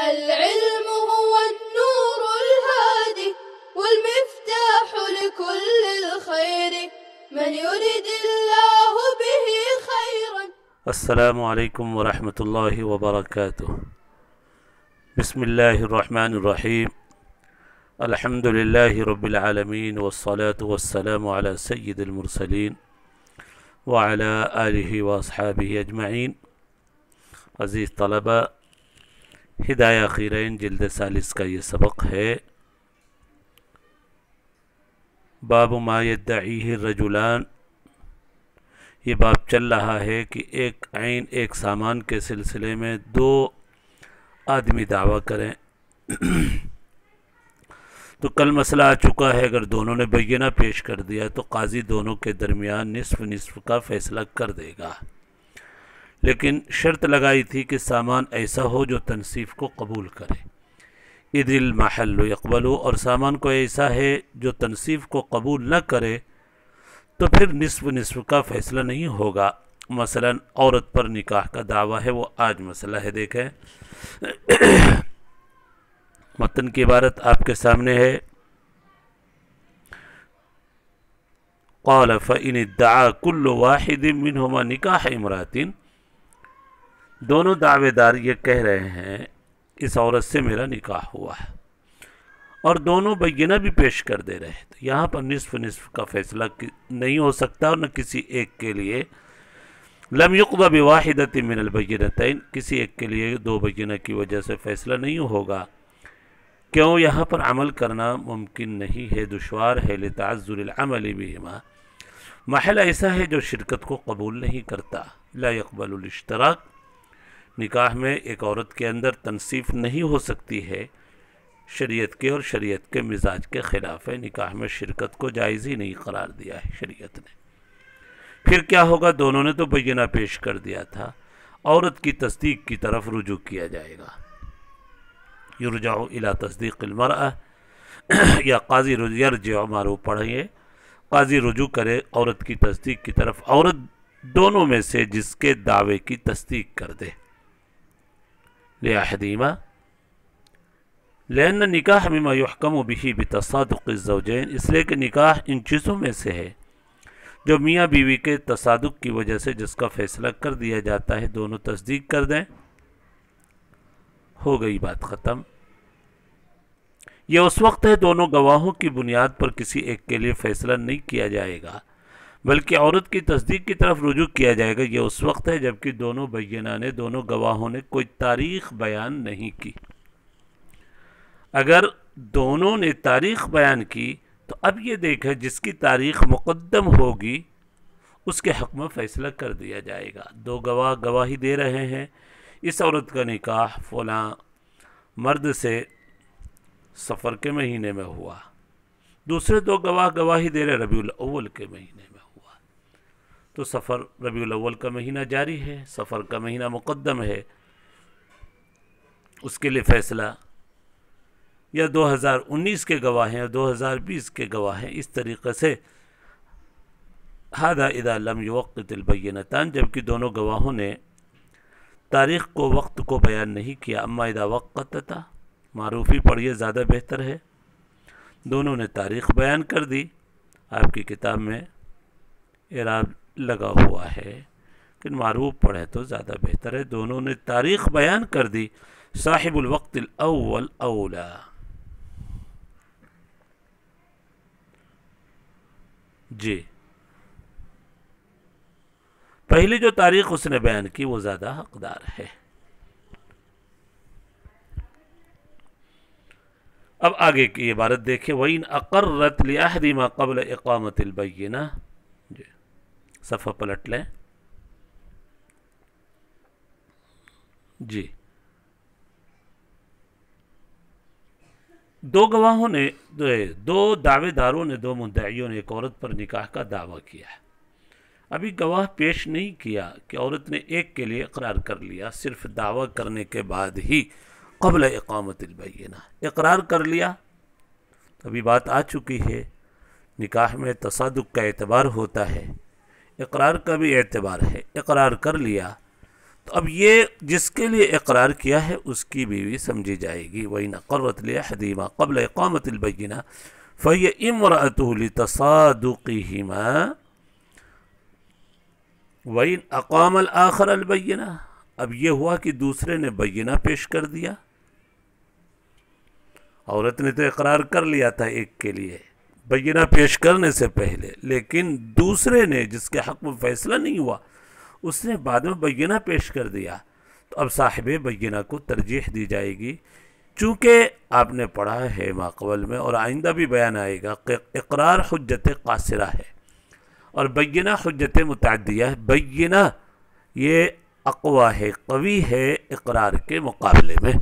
العلم هو النور الهادي والمفتاح لكل الخير من يريد الله به خيرا. السلام علیکم ورحمۃ اللہ وبرکاتہ. بسم اللہ الرحمن الرحیم. الحمد للہ رب العالمین والصلاة والسلام علی سید المرسلین وعلی آلہ واصحابہ اجمعین. عزیز طلبہ، ہدایہ خیرین جلد ثالث کا یہ سبق ہے. باب ما یدعیہ الرجلان. یہ باب چل رہا ہے کہ ایک عین ایک سامان کے سلسلے میں دو آدمی دعویٰ کریں. تو کل مسئلہ آ چکا ہے، اگر دونوں نے بینہ پیش کر دیا تو قاضی دونوں کے درمیان نصف نصف کا فیصلہ کر دے گا، لیکن شرط لگائی تھی کہ سامان ایسا ہو جو تنصیف کو قبول کرے. اذ المحل یقبل، اور سامان کو ایسا ہے جو تنصیف کو قبول نہ کرے تو پھر نصف نصف کا فیصلہ نہیں ہوگا. مثلا عورت پر نکاح کا دعویٰ ہے، وہ آج مسئلہ ہے. دیکھیں متن کی عبارت آپ کے سامنے ہے. قال فإن ادعى كل واحد منهما نکاح امرأة. دونوں دعوے دار یہ کہہ رہے ہیں اس عورت سے میرا نکاح ہوا ہے، اور دونوں بینہ بھی پیش کر دے رہے ہیں. تو یہاں پر نصف نصف کا فیصلہ نہیں ہو سکتا، اور نہ کسی ایک کے لیے لم يقضى بواحدة من البینتین، کسی ایک کے لیے دو بینہ کی وجہ سے فیصلہ نہیں ہوگا. کیوں؟ یہاں پر عمل کرنا ممکن نہیں ہے، دشوار ہے. لتعذر العمل بہما، محل ایسا ہے جو شرکت کو قبول نہیں کرتا. لا يقبل الاشتراک، نکاح میں ایک عورت کے اندر تنصیف نہیں ہو سکتی ہے، شریعت کے اور شریعت کے مزاج کے خلاف ہے. نکاح میں شرکت کو جائز ہی نہیں قرار دیا ہے شریعت نے. پھر کیا ہوگا؟ دونوں نے تو بینہ پیش کر دیا تھا، عورت کی تصدیق کی طرف رجوع کیا جائے گا. یرجع الی تصدیق المرأة، یا قاضی یرجع، معروف پڑھیں، قاضی رجوع کرے عورت کی تصدیق کی طرف، عورت دونوں میں سے جس کے دعوے کی تصدیق کر دے. لأحدہما، لأن نکاح مما یحکم بہ بتصادق الزوجین، اس لیے کہ نکاح ان چیزوں میں سے ہے جو میاں بیوی کے تصادق کی وجہ سے جس کا فیصلہ کر دیا جاتا ہے. دونوں تصدیق کر دیں، ہو گئی بات ختم. یہ اس وقت ہے دونوں گواہوں کی بنیاد پر کسی ایک کے لیے فیصلہ نہیں کیا جائے گا، بلکہ عورت کی تصدیق کی طرف رجوع کیا جائے گا. یہ اس وقت ہے جبکہ دونوں بینہ نے، دونوں گواہوں نے کوئی تاریخ بیان نہیں کی. اگر دونوں نے تاریخ بیان کی تو اب یہ دیکھیں جس کی تاریخ مقدم ہوگی اس کے حق میں فیصلہ کر دیا جائے گا. دو گواہ گواہی دے رہے ہیں اس عورت کا نکاح فلاں مرد سے سفر کے مہینے میں ہوا، دوسرے دو گواہ گواہی دے رہے ربیع الاول کے مہینے میں ہوا. تو سفر ربیع الاول کا مہینہ جاری ہے، سفر کا مہینہ مقدم ہے، اس کے لیے فیصلہ. یا 2019 کے گواہ ہیں، 2020 کے گواہ ہیں. اس طریقے سے هذا اذا لم يوقت البینتان، جبکہ دونوں گواہوں نے تاریخ کو، وقت کو بیان نہیں کیا. اما اذا وقتتا، معروفی پڑھیے زیادہ بہتر ہے. دونوں نے تاریخ بیان کر دی، آپ کی کتاب میں اعراب لگا ہوا ہے لیکن معروف پڑھیں تو زیادہ بہتر ہے. دونوں نے تاریخ بیان کر دی. صاحب الوقت الاول اولا، جی پہلی جو تاریخ اس نے بیان کی وہ زیادہ حقدار ہے. اب آگے کی عبارت دیکھیں. وَإِنْ أَقَرَّتْ لِأَحْدِمَا قَبْلَ إِقَامَةِ الْبَيِّنَةِ، جی صفحہ پلٹ لیں. جی دو گواہوں نے، دو دعوے داروں نے، دو مدعیوں نے ایک عورت پر نکاح کا دعویٰ کیا ہے. ابھی گواہ پیش نہیں کیا کہ عورت نے ایک کے لیے اقرار کر لیا، صرف دعویٰ کرنے کے بعد ہی قبل اقامت البینہ اقرار کر لیا. ابھی بات آ چکی ہے، نکاح میں تصادق کا اعتبار ہوتا ہے، اقرار کا بھی اعتبار ہے. اقرار کر لیا تو اب یہ جس کے لیے اقرار کیا ہے اس کی بیوی سمجھی جائے گی. وَإِنْ أَقَرَّتْ لِأَحَدِهِمَا قَبْلَ إِقَامَةِ الْبَيِّنَةِ فَهِيَ امْرَأَتُهُ لِتَصَادُقِهِمَا وَإِنْ أَقَامَ الْآخَرَ الْبَيِّنَةَ. اب یہ ہوا کہ دوسرے نے بینہ پیش کر دیا. عورت نے تو اقرار کر لیا تھا ایک کے لیے بینہ پیش کرنے سے پہلے، لیکن دوسرے نے جس کے حق میں فیصلہ نہیں ہوا اس نے بعد میں بینہ پیش کر دیا. تو اب صاحب بینہ کو ترجیح دی جائے گی، چونکہ آپ نے پڑھا ہے ماقبل میں اور آئندہ بھی بیان آئے گا کہ اقرار حجت قاصرہ ہے اور بینہ حجت متعدیہ ہے. بینہ یہ اقوی ہے، قوی ہے اقرار کے مقابلے میں.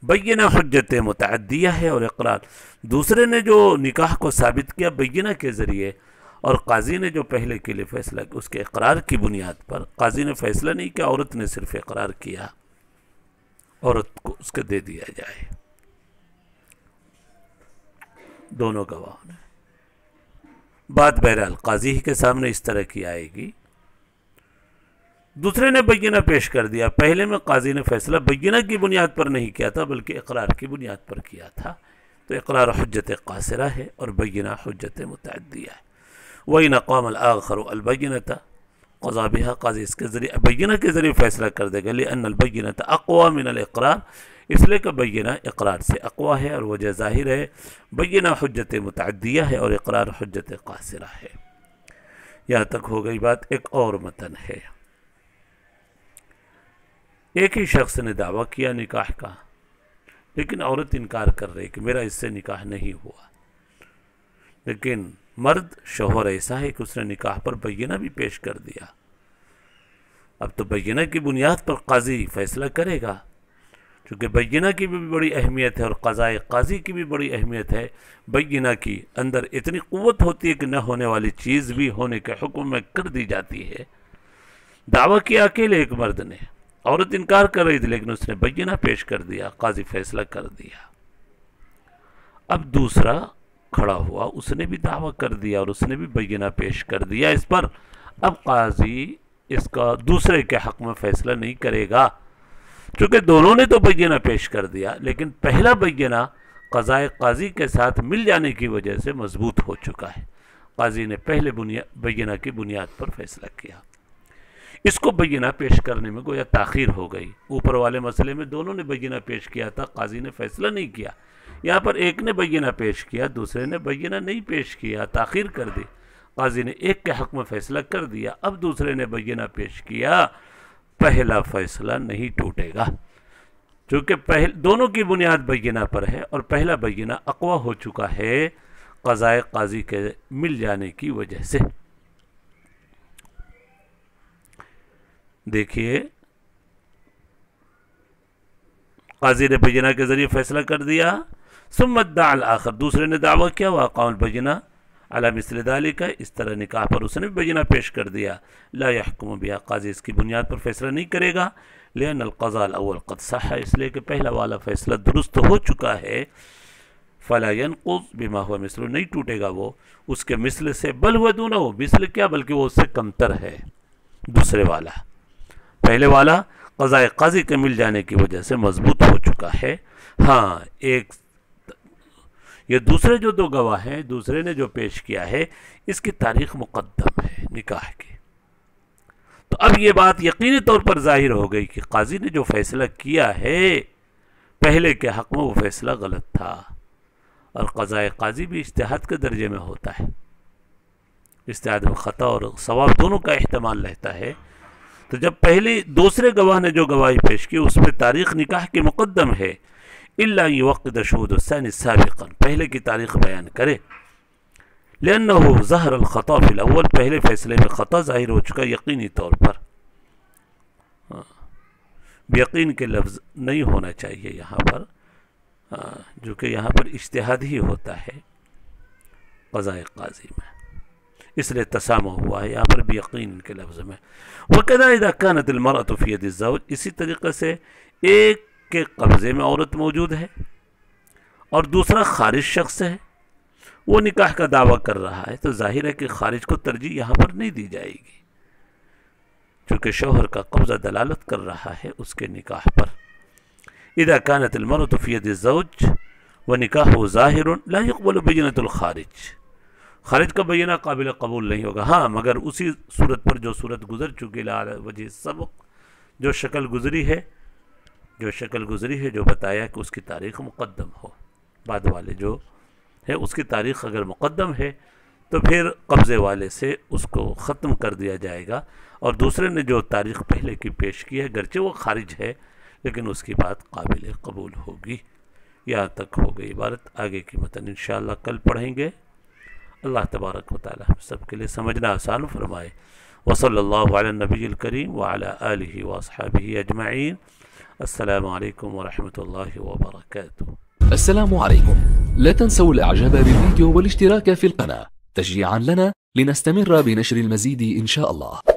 بینہ حجت متعدیہ ہے اور اقرار دوسرے نے جو نکاح کو ثابت کیا بینہ کے ذریعے، اور قاضی نے جو پہلے کے لیے فیصلہ کیا اس کے اقرار کی بنیاد پر. قاضی نے فیصلہ نہیں کیا، عورت نے صرف اقرار کیا، عورت کو اس کے دے دیا جائے دونوں گواہوں نے. بات بہرحال قاضی ہی کے سامنے اس طرح کی آئے گی. دوسرے نے بینہ پیش کر دیا، پہلے میں قاضی نے فیصلہ بینہ کی بنیاد پر نہیں کیا تھا بلکہ اقرار کی بنیاد پر کیا تھا. تو اقرار حجت قاصرہ ہے اور بینہ حجت متعدیہ ہے. وَإِنْ أَقَامَ الْآخَرُ الْبَيِّنَةَ قَضَى بِهَا. قاضی اس کے ذریعے بینہ کے ذریعے فیصلہ کر دے گا. لِأَنَّ الْبَيِّنَةَ أَقْوَى مِنَ الْإِقْرَارِ. اس لیے کہ بینہ اقرار سے اقوی ہے اور وجہ ظاہر ہے بینہ حجت متعدیہ ہے اور اقرار حجت قاصرہ ہے. یہاں تک ہو گئی بات. ایک اور متن ہے. ایک ہی شخص نے دعویٰ کیا نکاح کا، لیکن عورت انکار کر رہی کہ میرا اس سے نکاح نہیں ہوا. لیکن مرد شوہر ایسا ہے کہ اس نے نکاح پر بینہ بھی پیش کر دیا. اب تو بینہ کی بنیاد پر قاضی فیصلہ کرے گا، چونکہ بینہ کی بھی بڑی اہمیت ہے اور قضائے قاضی کی بھی بڑی اہمیت ہے. بینہ کی اندر اتنی قوت ہوتی ہے کہ نہ ہونے والی چیز بھی ہونے کے حکم میں کر دی جاتی ہے. دعویٰ کیا اکیلے ایک مرد نے، عورت انکار کر رہی تھی لیکن اس نے بینہ پیش کر دیا، قاضی فیصلہ کر دیا. اب دوسرا کھڑا ہوا، اس نے بھی دعویٰ کر دیا اور اس نے بھی بینہ پیش کر دیا اس پر. اب قاضی اس کا دوسرے کے حق میں فیصلہ نہیں کرے گا، چونکہ دونوں نے تو بینہ پیش کر دیا، لیکن پہلا بینہ قضائے قاضی کے ساتھ مل جانے کی وجہ سے مضبوط ہو چکا ہے. قاضی نے پہلے بینہ کی بنیاد پر فیصلہ کیا. اس کو بینہ پیش کرنے میں گویا تاخیر ہو گئی. اوپر والے مسئلے میں دونوں نے بینہ پیش کیا تھا، قاضی نے فیصلہ نہیں کیا. یہاں پر ایک نے بینہ پیش کیا، دوسرے نے بینہ نہیں پیش کیا، تاخیر کر دی. قاضی نے ایک کے حق میں فیصلہ کر دیا، اب دوسرے نے بینہ پیش کیا. پہلا فیصلہ نہیں ٹوٹے گا، چونکہ دونوں کی بنیاد بینہ پر ہے اور پہلا بینہ اقوی ہو چکا ہے قضائے قاضی کے مل جانے کی وجہ سے. دیکھیے قاضی نے بینہ کے ذریعے فیصلہ کر دیا. ثم ادعى الآخر. دوسرے نے دعویٰ کیا وأقام البینہ علی مثل ذلك. اس طرح نکاح پر اس نے بینہ پیش کر دیا. لا يحكم بها. قاضی اس کی بنیاد پر فیصلہ نہیں کرے گا. لأن القضاء الأول قد صح. اس لیے کہ پہلا والا فیصلہ درست ہو چکا ہے. فلا ينقض بما هو مثل. نہیں ٹوٹے گا وہ اس کے مثل سے. بل هو دونه. مثل کیا بلکہ وہ اس سے کمتر ہے دوسرے والا. پہلے والا قضائے قاضی کے مل جانے کی وجہ سے مضبوط ہو چکا ہے. ہاں ایک یہ دوسرے جو دو گواہ ہیں، دوسرے نے جو پیش کیا ہے اس کی تاریخ مقدم ہے نکاح کی. تو اب یہ بات یقینی طور پر ظاہر ہو گئی کہ قاضی نے جو فیصلہ کیا ہے پہلے کے حق میں وہ فیصلہ غلط تھا. اور قضائے قاضی بھی اجتہاد کے درجے میں ہوتا ہے. اجتہاد میں خطا اور ثواب دونوں کا احتمال رہتا ہے. تو جب پہلے دوسرے گواہ نے جو گواہی پیش کی اس میں تاریخ نکاح کی مقدم ہے. الا يوقد شهود الثاني سابقا. پہلے کی تاریخ بیان کرے. لأنه ظهر الخطا في الاول. پہلے فیصلے میں خطا ظاہر ہو چکا یقینی طور پر. یقین کے لفظ نہیں ہونا چاہیے یہاں پر، جو کہ یہاں پر اجتہاد ہی ہوتا ہے قضائے قاضی میں، اس لیے تسامح ہوا ہے. یہاں پر بھی یقین کے لفظ میں. وَكَذَا إِذَا كَانَتِ الْمَرْأَةُ فِي يَدِ الزَّوْجِ. اسی طریقے سے ایک کے قبضے میں عورت موجود ہے اور دوسرا خارج شخص ہے، وہ نکاح کا دعویٰ کر رہا ہے، تو ظاہر ہے کہ خارج کو ترجیح یہاں پر نہیں دی جائے گی. چونکہ شوہر کا قبضہ دلالت کر رہا ہے اس کے نکاح پر. اذا كانت المرأة في يد الزوج ونکاح ظاہر لا يقبل بینۃ الخارج، خارج کا بینہ قابل قبول نہیں ہوگا. ہاں مگر اسی صورت پر جو صورت گزر چکی علی وجہ سبق، جو شکل گزری ہے جو بتایا کہ اس کی تاریخ مقدم ہو، بعد والے جو ہے اس کی تاریخ اگر مقدم ہے تو پھر قبضے والے سے اس کو ختم کر دیا جائے گا، اور دوسرے نے جو تاریخ پہلے کی پیش کی ہے گرچہ وہ خارج ہے لیکن اس کی بات قابل قبول ہوگی. یہاں تک ہو گئی عبارت. آگے کی متن انشاءاللہ کل پڑھیں گے. اللہ تبارک و تعالی ہم سب کے لیے سمجھنا آسان فرمائے. وصلی اللہ علی النبی الکریم وعلی آلہ واصحابہ اجمعین. السلام علیکم ورحمۃ اللہ وبرکاتہ. السلام عليكم. لا تنسوا الاعجاب بالفيديو والاشتراك في القناة تشجيعا لنا لنستمر بنشر المزيد إن شاء الله.